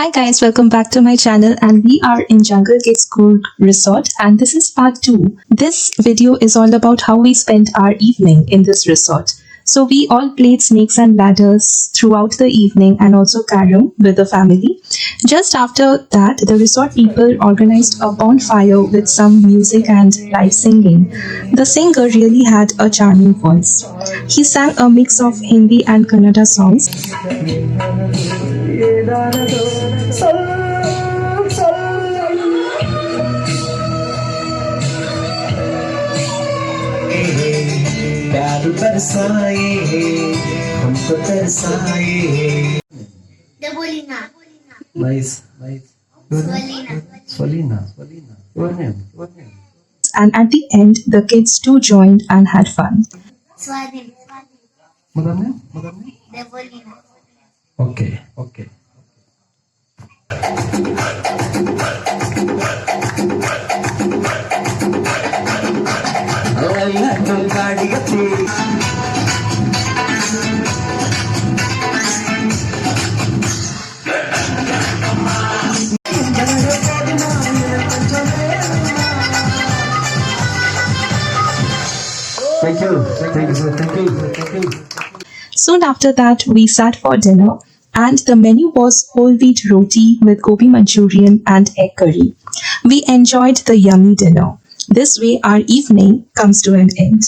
Hi guys, welcome back to my channel and we are in Jungle Kids Coorg Resort and this is part 2. This video is all about how we spent our evening in this resort. So we all played snakes and ladders throughout the evening and also carom with the family. Just after that, the resort people organized a bonfire with some music and live singing. The singer really had a charming voice. He sang a mix of Hindi and Kannada songs. Debalina. Nice. Swalina. Your name. And at the end, the kids too joined and had fun. Swadin. Madam name? Debalina. Okay. Thank you, sir. Soon after that, we sat for dinner and the menu was whole wheat roti with gobi manchurian and egg curry. We enjoyed the yummy dinner. This way our evening comes to an end.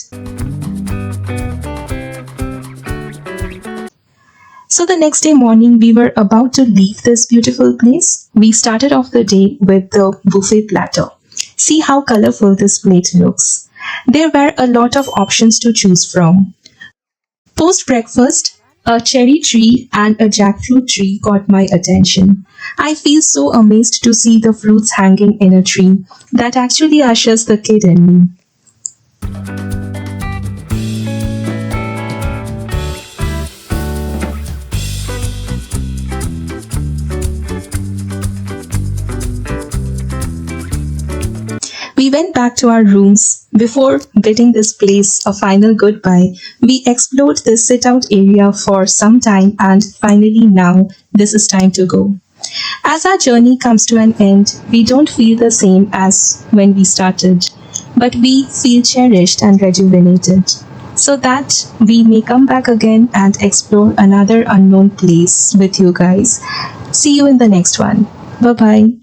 So the next day morning, we were about to leave this beautiful place. We started off the day with the buffet platter. See how colorful this plate looks. There were a lot of options to choose from. Post-breakfast, a cherry tree and a jackfruit tree caught my attention. I feel so amazed to see the fruits hanging in a tree. That actually ushers the kid in me. We went back to our rooms. Before bidding this place a final goodbye, we explored the sit-out area for some time and finally now this is time to go. As our journey comes to an end, we don't feel the same as when we started, but we feel cherished and rejuvenated, so that we may come back again and explore another unknown place with you guys. See you in the next one. Bye-bye.